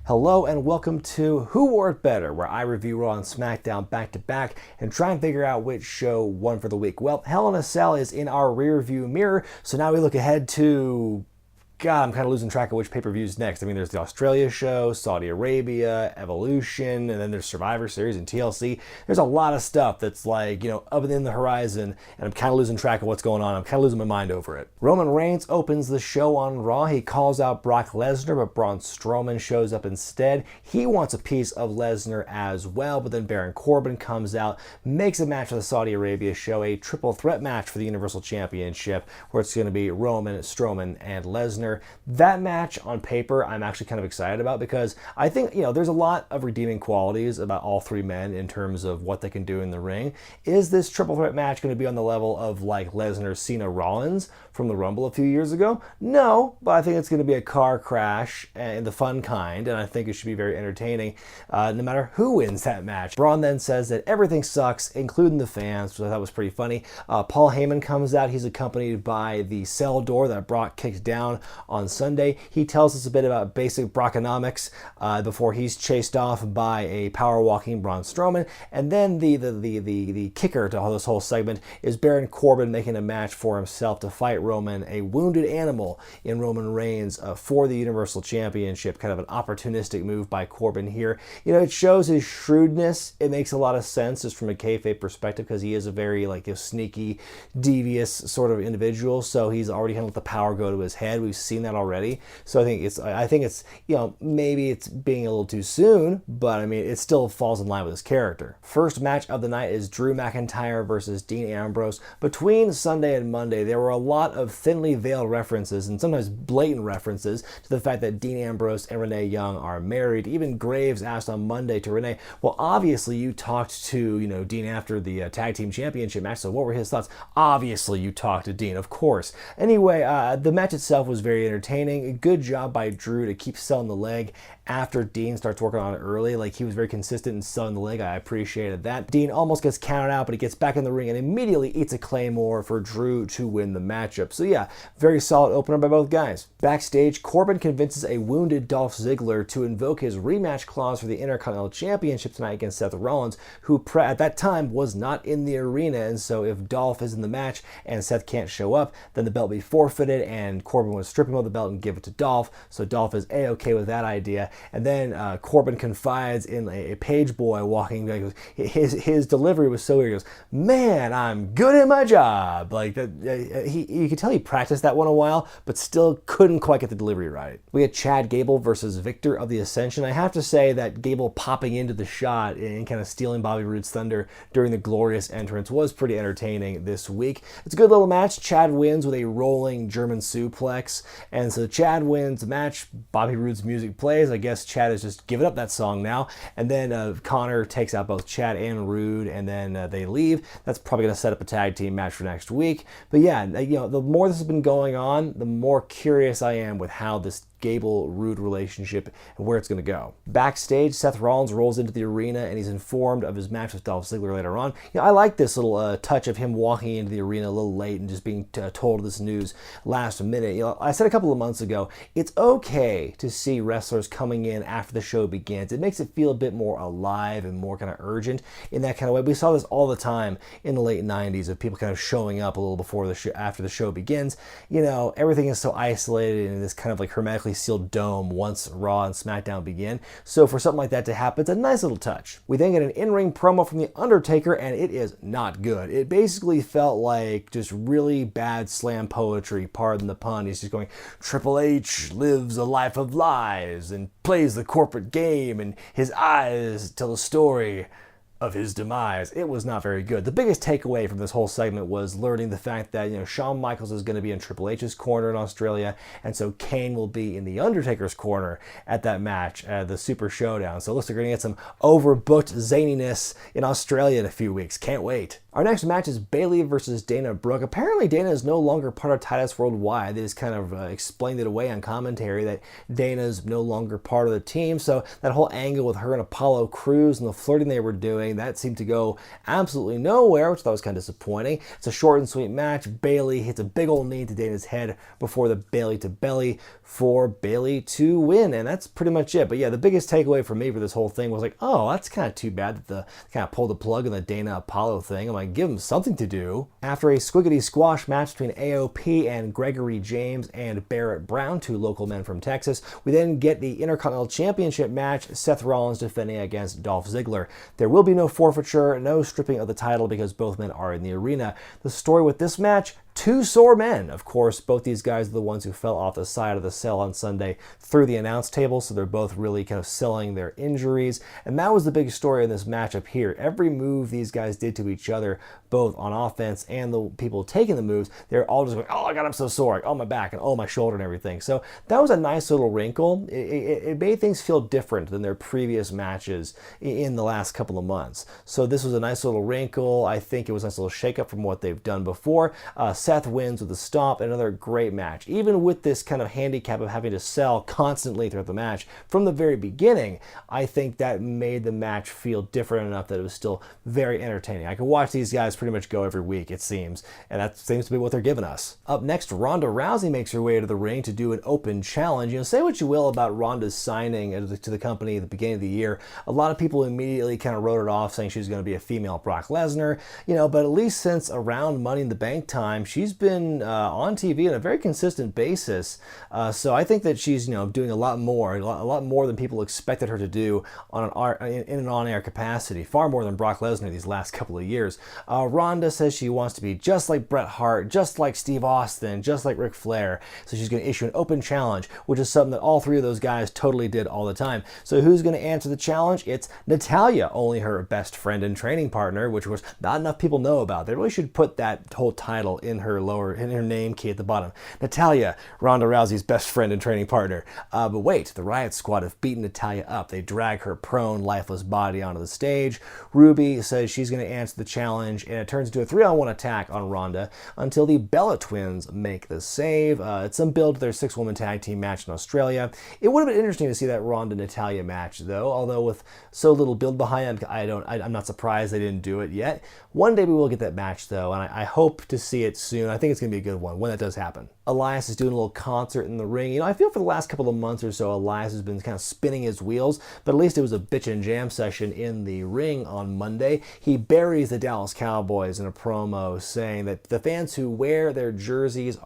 Hello and welcome to Who Wore It Better, where I review Raw and Smackdown back to back and try and figure out which show won for the week. Well, Hell in a Cell is in our rear view mirror, so now we look ahead to... God, I'm kind of losing track of which pay-per-views next. I mean, there's the Australia show, Saudi Arabia, Evolution, and then there's Survivor Series and TLC. There's a lot of stuff that's like, up in the horizon, and I'm kind of losing track of what's going on. I'm kind of losing my mind over it. Roman Reigns opens the show on Raw. He calls out Brock Lesnar, but Braun Strowman shows up instead. He wants a piece of Lesnar as well, but then Baron Corbin comes out, makes a match for the Saudi Arabia show, a triple threat match for the Universal Championship, where it's going to be Roman, Strowman, and Lesnar. That match on paper, I'm actually kind of excited about because I think, there's a lot of redeeming qualities about all three men in terms of what they can do in the ring. Is this triple threat match going to be on the level of like Lesnar, Cena, Rollins from the Rumble a few years ago? No, but I think it's going to be a car crash in the fun kind, and I think it should be very entertaining no matter who wins that match. Braun then says that everything sucks, including the fans, which I thought was pretty funny. Paul Heyman comes out. He's accompanied by the cell door that Brock kicked down on Sunday. He tells us a bit about basic Brockonomics before he's chased off by a power walking Braun Strowman. And then the kicker to this whole segment is Baron Corbin making a match for himself to fight Roman, a wounded animal in Roman Reigns for the Universal Championship. Kind of an opportunistic move by Corbin here. It shows his shrewdness. It makes a lot of sense just from a kayfabe perspective because he is a very sneaky, devious sort of individual. So he's already let the power go to his head. We've seen that already. So I think it's maybe it's being a little too soon, but I mean it still falls in line with his character. First match of the night is Drew McIntyre versus Dean Ambrose. Between Sunday and Monday, there were a lot of thinly veiled references and sometimes blatant references to the fact that Dean Ambrose and Renee Young are married. Even Graves asked on Monday to Renee, well, obviously you talked to Dean after the tag team championship match, so what were his thoughts? Obviously you talked to Dean, of course. Anyway, the match itself was very entertaining. Good job by Drew to keep selling the leg after Dean starts working on it early. Like, he was very consistent in selling the leg. I appreciated that. Dean almost gets counted out, but he gets back in the ring and immediately eats a claymore for Drew to win the matchup. So yeah, very solid opener by both guys. Backstage, Corbin convinces a wounded Dolph Ziggler to invoke his rematch clause for the Intercontinental Championship tonight against Seth Rollins, who at that time was not in the arena. And so if Dolph is in the match and Seth can't show up, then the belt will be forfeited and Corbin would strip him of the belt and give it to Dolph. So Dolph is a-okay with that idea. And then Corbin confides in a page boy walking. His delivery was so weird. He goes, "Man, I'm good at my job." Like that, you could tell he practiced that one a while, but still couldn't quite get the delivery right. We had Chad Gable versus Victor of the Ascension. I have to say that Gable popping into the shot and kind of stealing Bobby Roode's thunder during the glorious entrance was pretty entertaining this week. It's a good little match. Chad wins with a rolling German suplex, and so Chad wins the match. Bobby Roode's music plays. I guess Chad has just given up that song now. And then Connor takes out both Chad and Roode, and then they leave. That's probably going to set up a tag team match for next week. But yeah, the more this has been going on, the more curious I am with how this Gable-Roode relationship and where it's going to go. Backstage, Seth Rollins rolls into the arena and he's informed of his match with Dolph Ziggler later on. I like this little touch of him walking into the arena a little late and just being told this news last minute. I said a couple of months ago, it's okay to see wrestlers coming in after the show begins. It makes it feel a bit more alive and more kind of urgent in that kind of way. We saw this all the time in the late 90s of people kind of showing up a little before the show, after the show begins. Everything is so isolated in this kind of like hermetically sealed dome once Raw and Smackdown begin. So for something like that to happen, it's a nice little touch. We then get an in-ring promo from The Undertaker, and it is not good. It basically felt like just really bad slam poetry, pardon the pun. He's just going, Triple H lives a life of lies and plays the corporate game, and his eyes tell the story of his demise. It was not very good. The biggest takeaway from this whole segment was learning the fact that, Shawn Michaels is going to be in Triple H's corner in Australia, and so Kane will be in The Undertaker's corner at that match, the Super Showdown. So it looks like we're going to get some overbooked zaniness in Australia in a few weeks. Can't wait. Our next match is Bayley versus Dana Brooke. Apparently Dana is no longer part of Titus Worldwide. They just kind of explained it away on commentary that Dana's no longer part of the team. So that whole angle with her and Apollo Crews and the flirting they were doing, mean, that seemed to go absolutely nowhere, which I thought was kind of disappointing. It's a short and sweet match. Bayley hits a big old knee to Dana's head before the Bayley to belly for Bayley to win, and that's pretty much it. But yeah, the biggest takeaway for me for this whole thing was like, oh, that's kind of too bad that the kind of pulled the plug on the Dana Apollo thing. I'm like, give them something to do. After a squiggity squash match between AOP and Gregory James and Barrett Brown, two local men from Texas, we then get the Intercontinental Championship match, Seth Rollins defending against Dolph Ziggler. There will be no forfeiture, no stripping of the title because both men are in the arena. The story with this match, two sore men. Of course, both these guys are the ones who fell off the side of the cell on Sunday through the announce table, so they're both really kind of selling their injuries. And that was the big story in this matchup here. Every move these guys did to each other, both on offense and the people taking the moves, they're all just going, oh, I got up so sore, like, oh, my back and oh, my shoulder and everything. So that was a nice little wrinkle. It made things feel different than their previous matches in the last couple of months. So this was a nice little wrinkle. I think it was a nice little shakeup from what they've done before. Seth wins with a stomp, another great match. Even with this kind of handicap of having to sell constantly throughout the match from the very beginning, I think that made the match feel different enough that it was still very entertaining. I could watch these guys pretty much go every week, it seems, and that seems to be what they're giving us. Up next, Ronda Rousey makes her way to the ring to do an open challenge. You know, say what you will about Ronda's signing to the company at the beginning of the year. A lot of people immediately kind of wrote it off, saying she was going to be a female Brock Lesnar, you know, but at least since around Money in the Bank time, she's been on TV on a very consistent basis. So I think that she's, you know, doing a lot more than people expected her to do in an on-air capacity, far more than Brock Lesnar these last couple of years. Ronda says she wants to be just like Bret Hart, just like Steve Austin, just like Ric Flair. So she's going to issue an open challenge, which is something that all three of those guys totally did all the time. So who's going to answer the challenge? It's Natalya, only her best friend and training partner, which was not enough people know about. They really should put that whole title in her name key at the bottom. Natalya, Ronda Rousey's best friend and training partner. But wait, the Riot Squad have beaten Natalya up. They drag her prone, lifeless body onto the stage. Ruby says she's going to answer the challenge, and it turns into a 3-on-1 attack on Ronda until the Bella Twins make the save. It's some build to their 6-woman tag team match in Australia. It would have been interesting to see that Ronda-Natalya match, though, although with so little build behind it, I'm not surprised they didn't do it yet. One day we will get that match, though, and I hope to see it soon. I think it's going to be a good one when that does happen. Elias is doing a little concert in the ring. You know, I feel for the last couple of months or so, Elias has been kind of spinning his wheels, but at least it was a bitch and jam session in the ring on Monday. He buries the Dallas Cowboys in a promo saying that the fans who wear their jerseys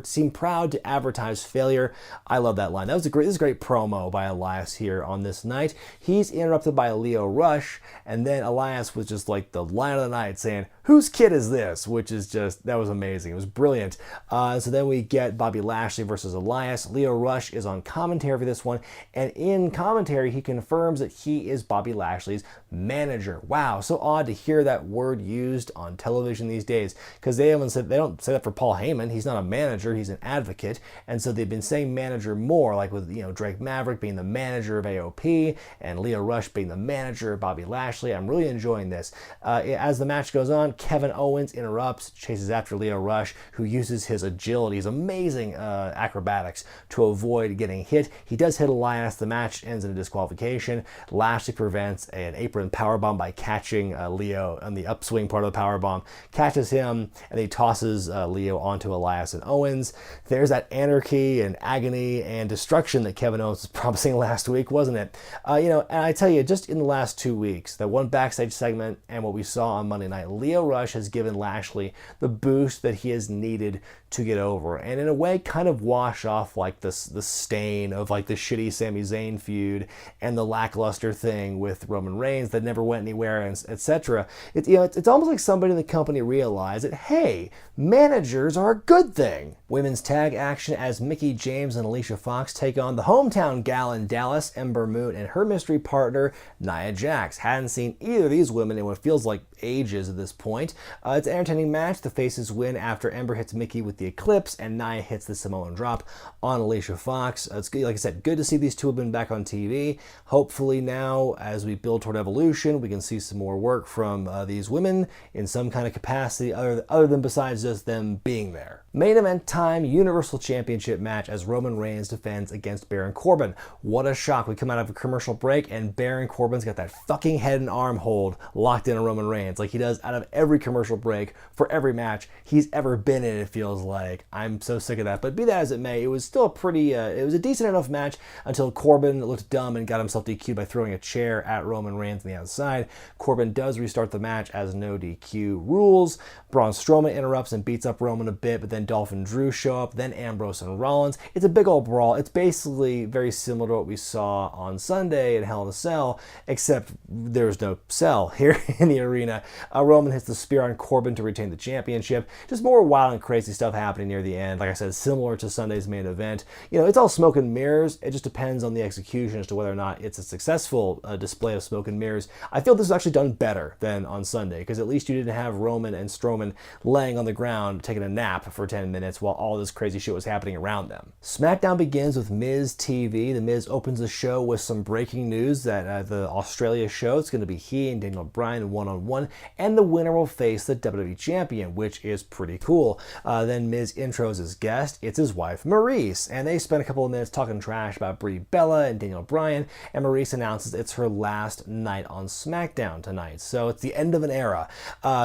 seem proud to advertise failure. I love that line. This is a great promo by Elias here on this night. He's interrupted by Lio Rush, and then Elias was just like the line of the night saying, "Whose kid is this?" Which is just, that was amazing. It was brilliant. So then we get Bobby Lashley versus Elias. Lio Rush is on commentary for this one, and in commentary he confirms that he is Bobby Lashley's manager. Wow, so odd to hear that word used on television these days, because they don't say that for Paul Heyman. He's not a manager, he's an advocate, and so they've been saying manager more, like with, you know, Drake Maverick being the manager of AOP and Lio Rush being the manager of Bobby Lashley. I'm really enjoying this. As the match goes on, Kevin Owens interrupts, chases after Lio Rush, who uses his agility, his amazing acrobatics to avoid getting hit. He does hit Elias. The match ends in a disqualification. Lashley prevents an apron powerbomb by catching Lio on the upswing part of the powerbomb, catches him, and he tosses Lio onto Elias and Owens. There's that anarchy and agony and destruction that Kevin Owens was promising last week, wasn't it? You know, and I tell you, just in the last 2 weeks, that one backstage segment and what we saw on Monday night, Lio Rush has given Lashley the boost that he has needed to get over, and in a way kind of wash off like the stain of like the shitty Sami Zayn feud and the lackluster thing with Roman Reigns that never went anywhere, and etc. It's almost like somebody in the company realized that, hey, managers are a good thing. Women's tag action as Mickie James and Alicia Fox take on the hometown gal in Dallas, Ember Moon, and her mystery partner Nia Jax. Hadn't seen either of these women in what feels like ages at this point. It's an entertaining match. The faces win after Ember hits Mickey with the Eclipse and Nia hits the Samoan drop on Alicia Fox. It's good, like I said, good to see these two have been back on TV. Hopefully now, as we build toward Evolution, we can see some more work from these women in some kind of capacity other than besides just them being there. Main event time, Universal Championship match as Roman Reigns defends against Baron Corbin. What a shock. We come out of a commercial break and Baron Corbin's got that fucking head and arm hold locked in on Roman Reigns like he does out of every commercial break for every match he's ever been in, it feels like. I'm so sick of that. But be that as it may, it was still a pretty, it was a decent enough match until Corbin looked dumb and got himself DQ'd by throwing a chair at Roman Reigns on the outside. Corbin does restart the match as no DQ rules. Braun Strowman interrupts and beats up Roman a bit, but then Dolph and Drew show up, then Ambrose and Rollins. It's a big old brawl. It's basically very similar to what we saw on Sunday in Hell in a Cell, except there's no cell here in the arena. Roman hits the spear on Corbin to retain the championship. Just more wild and crazy stuff happening near the end. Like I said, similar to Sunday's main event. You know, it's all smoke and mirrors. It just depends on the execution as to whether or not it's a successful display of smoke and mirrors. I feel this is actually done better than on Sunday, because at least you didn't have Roman and Strowman laying on the ground taking a nap for 10 minutes while all this crazy shit was happening around them. Smackdown begins with Miz Tv. The Miz opens the show with some breaking news that the Australia show, it's going to be he and Daniel Bryan one-on-one, and the winner will face the WWE champion, which is pretty cool. Then Miz intros his guest. It's his wife, Maryse, and they spend a couple of minutes talking trash about Brie Bella and Daniel Bryan, and Maryse announces it's her last night on SmackDown tonight. So it's the end of an era.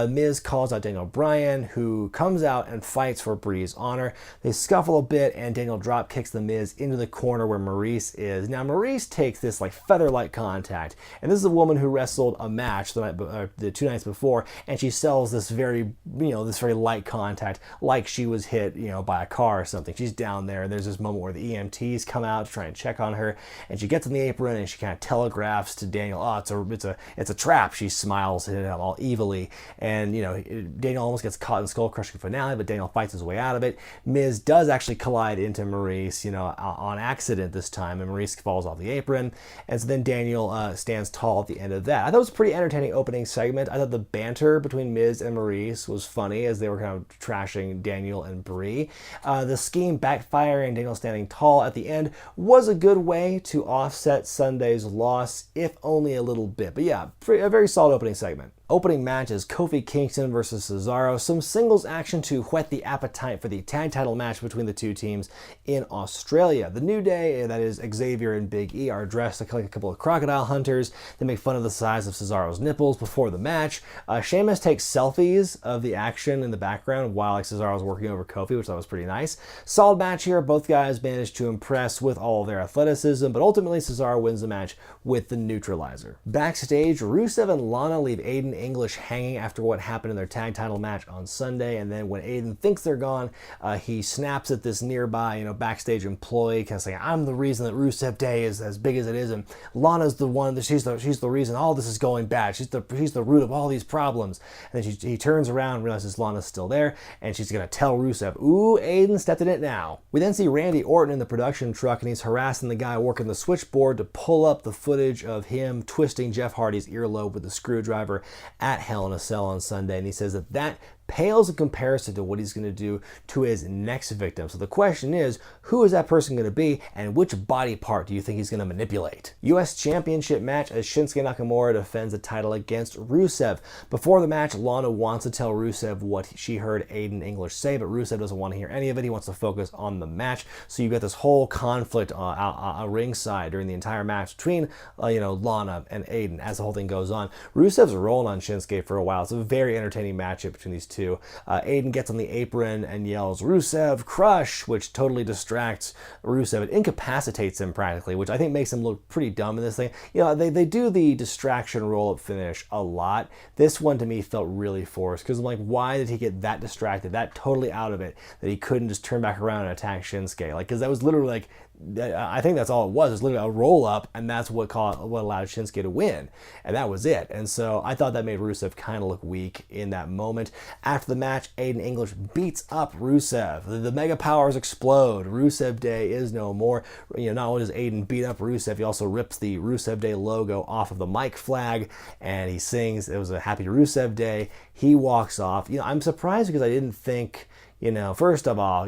Miz calls out Daniel Bryan, who comes out and fights for Brie's honor. They scuffle a bit, and Daniel drop kicks the Miz into the corner where Maryse is. Now, Maryse takes this like feather-light contact, and this is a woman who wrestled a match the 2 nights before, and she sells this very light contact like she was hit, by a car or something. She's down there, and there's this moment where the EMTs come out to try and check on her, and she gets on the apron and she kind of telegraphs to Daniel, it's a trap. She smiles at him all evilly, and Daniel almost gets caught in the skull-crushing finale, but Daniel fights his way out of it. Miz does actually collide into Maryse, on accident this time, and Maryse falls off the apron, and so then Daniel stands tall at the end of that. I thought it was a pretty entertaining opening segment. I thought the banter between Miz and Maryse was funny as they were kind of trashing Daniel and Brie. The scheme backfiring and Daniel standing tall at the end was a good way to offset Sunday's loss, if only a little bit. But yeah, a very solid opening segment. Opening match is Kofi Kingston versus Cesaro. Some singles action to whet the appetite for the tag title match between the two teams in Australia. The New Day, that is Xavier and Big E, are dressed like a couple of crocodile hunters. They make fun of the size of Cesaro's nipples before the match. Sheamus takes selfies of the action in the background while Cesaro's working over Kofi, which I thought was pretty nice. Solid match here. Both guys managed to impress with all of their athleticism, but ultimately Cesaro wins the match with the neutralizer. Backstage, Rusev and Lana leave Aiden English hanging after what happened in their tag title match on Sunday, and then when Aiden thinks they're gone, he snaps at this nearby, backstage employee, kind of saying, "I'm the reason that Rusev Day is as big as it is, and Lana's the one that she's the reason all this is going bad. She's the root of all these problems." And then he turns around, realizes Lana's still there, and she's gonna tell Rusev, "Ooh, Aiden stepped in it now." We then see Randy Orton in the production truck, and he's harassing the guy working the switchboard to pull up the footage of him twisting Jeff Hardy's earlobe with a screwdriver at Hell in a Cell on Sunday, and he says that pales in comparison to what he's going to do to his next victim. So the question is, who is that person going to be, and which body part do you think he's going to manipulate? U.S. Championship match as Shinsuke Nakamura defends the title against Rusev. Before the match, Lana wants to tell Rusev what she heard Aiden English say, but Rusev doesn't want to hear any of it. He wants to focus on the match. So you've got this whole conflict ringside during the entire match between Lana and Aiden as the whole thing goes on. Rusev's rolling on Shinsuke for a while. It's a very entertaining matchup between these two. Aiden gets on the apron and yells, "Rusev, crush," which totally distracts Rusev. It incapacitates him practically, which I think makes him look pretty dumb in this thing. They do the distraction roll-up finish a lot. This one to me felt really forced, because I'm like, why did he get that distracted, that totally out of it, that he couldn't just turn back around and attack Shinsuke? Because that was literally I think that's all it was. It was literally a roll-up, and that's what allowed Shinsuke to win, and that was it. And so I thought that made Rusev kind of look weak in that moment. After the match, Aiden English beats up Rusev. The Mega Powers explode. Rusev Day is no more. Not only does Aiden beat up Rusev, he also rips the Rusev Day logo off of the mic flag, and he sings, "It was a happy Rusev Day." He walks off. I'm surprised because I didn't think, first of all,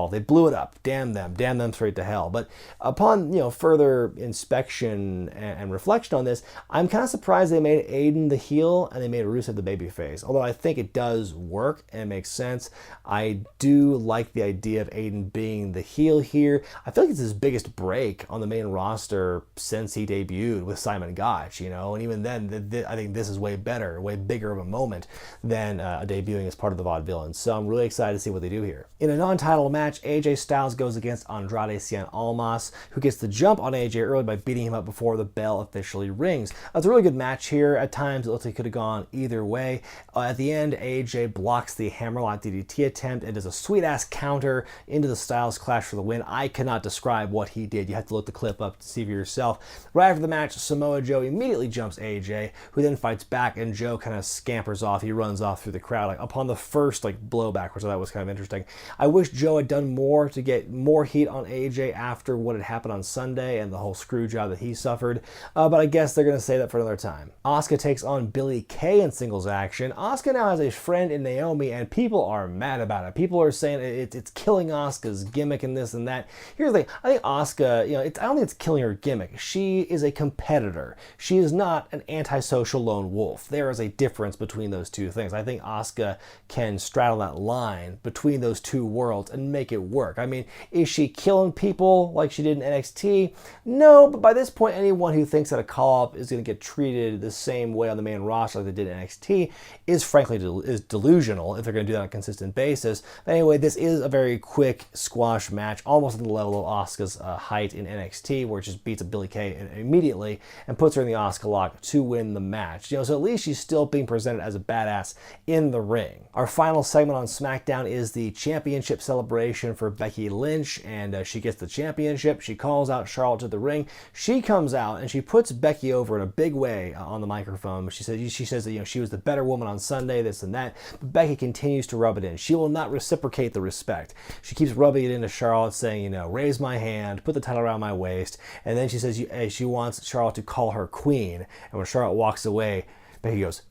they blew it up. Damn them straight to hell. But upon, further inspection and reflection on this, I'm kind of surprised they made Aiden the heel and they made Rusev the babyface. Although I think it does work and it makes sense. I do like the idea of Aiden being the heel here. I feel like it's his biggest break on the main roster since he debuted with Simon Gotch, and even then, I think this is way better, way bigger of a moment than debuting as part of the Vaudevillains. So I'm really excited to see what they do here. In a non-title match, AJ Styles goes against Andrade Cien Almas, who gets the jump on AJ early by beating him up before the bell officially rings. It's a really good match here. At times, it looks like it could have gone either way. At the end, AJ blocks the hammerlock DDT attempt and does a sweet-ass counter into the Styles Clash for the win. I cannot describe what he did. You have to look the clip up to see for yourself. Right after the match, Samoa Joe immediately jumps AJ, who then fights back, and Joe kind of scampers off. He runs off through the crowd upon the first blowback, which I thought was kind of interesting. I wish Joe had done more to get more heat on AJ after what had happened on Sunday and the whole screw job that he suffered, but I guess they're going to save that for another time. Asuka takes on Billie Kay in singles action. Asuka now has a friend in Naomi, and people are mad about it. People are saying it's killing Asuka's gimmick and this and that. Here's the thing. I think Asuka, I don't think it's killing her gimmick. She is a competitor. She is not an antisocial lone wolf. There is a difference between those two things. I think Asuka can straddle that line between those two worlds and make it work. I mean, is she killing people like she did in NXT? No, but by this point, anyone who thinks that a call-up is going to get treated the same way on the main roster like they did in NXT is frankly delusional if they're going to do that on a consistent basis. But anyway, this is a very quick squash match, almost at the level of Asuka's height in NXT, where it just beats up Billie Kay immediately and puts her in the Asuka lock to win the match. So at least she's still being presented as a badass in the ring. Our final segment on SmackDown is the championship celebration for Becky Lynch, and she gets the championship. She calls out Charlotte to the ring. She comes out and she puts Becky over in a big way on the microphone. She says that she was the better woman on Sunday, this and that. But Becky continues to rub it in. She will not reciprocate the respect. She keeps rubbing it into Charlotte, saying, raise my hand, put the title around my waist. And then she says she wants Charlotte to call her queen. And when Charlotte walks away, Becky goes,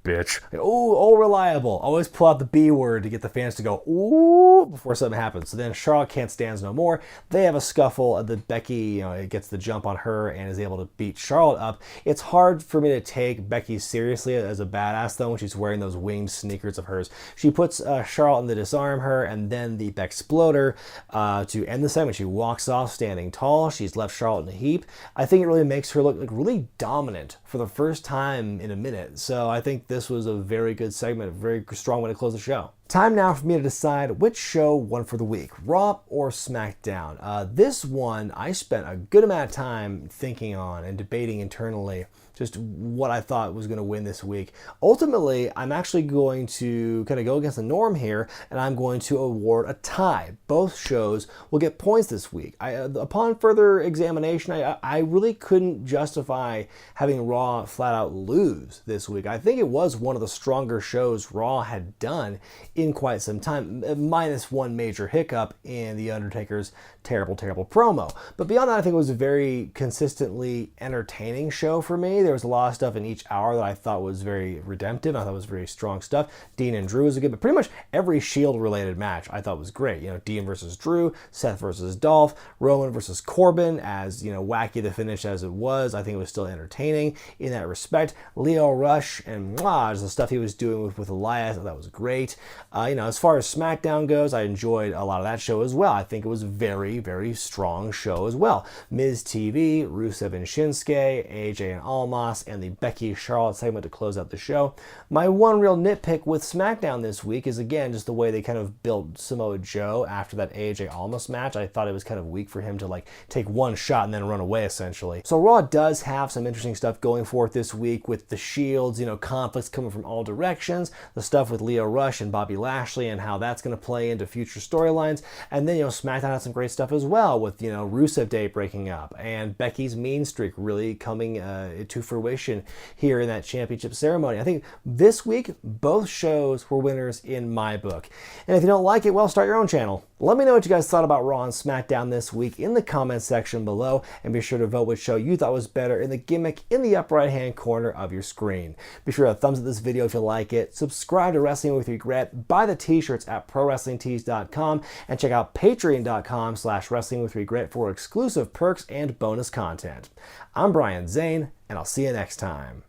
"Bitch." Oh, reliable. Always pull out the B word to get the fans to go, ooh, before something happens. So then Charlotte can't stand no more. They have a scuffle. Becky, gets the jump on her and is able to beat Charlotte up. It's hard for me to take Becky seriously as a badass, though, when she's wearing those winged sneakers of hers. She puts Charlotte in the disarm her and then the Bexploder to end the segment. She walks off standing tall. She's left Charlotte in a heap. I think it really makes her look really dominant for the first time in a minute. So I think this was a very good segment, a very strong way to close the show. Time now for me to decide which show won for the week, Raw or SmackDown. This one I spent a good amount of time thinking on and debating internally just what I thought was going to win this week. Ultimately, I'm actually going to kind of go against the norm here, and I'm going to award a tie. Both shows will get points this week. Upon further examination, I really couldn't justify having Raw flat out lose this week. I think it was one of the stronger shows Raw had done in quite some time, minus one major hiccup in The Undertaker's terrible promo. But beyond that, I think it was a very consistently entertaining show for me. There was a lot of stuff in each hour that I thought was very redemptive. I thought it was very strong stuff. Dean and Drew was a good, but pretty much every Shield-related match I thought was great. Dean versus Drew, Seth versus Dolph, Roman versus Corbin, as wacky the finish as it was, I think it was still entertaining in that respect. Lio Rush and just the stuff he was doing with Elias, I thought was great. As far as SmackDown goes, I enjoyed a lot of that show as well. I think it was a very strong show as well. Miz TV, Rusev and Shinsuke, AJ and Almas, and the Becky Charlotte segment to close out the show. My one real nitpick with SmackDown this week is, again, just the way they kind of built Samoa Joe after that AJ Almas match. I thought it was kind of weak for him to take one shot and then run away, essentially. So Raw does have some interesting stuff going for it this week with the Shields, conflicts coming from all directions, the stuff with Lio Rush and Bobby Lashley and how that's going to play into future storylines. And then, SmackDown had some great stuff as well with, Rusev Day breaking up and Becky's mean streak really coming to fruition here in that championship ceremony. I think this week, both shows were winners in my book. And if you don't like it, well, start your own channel. Let me know what you guys thought about Raw and SmackDown this week in the comments section below, and be sure to vote which show you thought was better in the gimmick in the upper right hand corner of your screen. Be sure to thumbs up this video if you like it, subscribe to Wrestling with Regret, buy the t-shirts at ProWrestlingTees.com, and check out Patreon.com/WrestlingWithRegret for exclusive perks and bonus content. I'm Brian Zane, and I'll see you next time.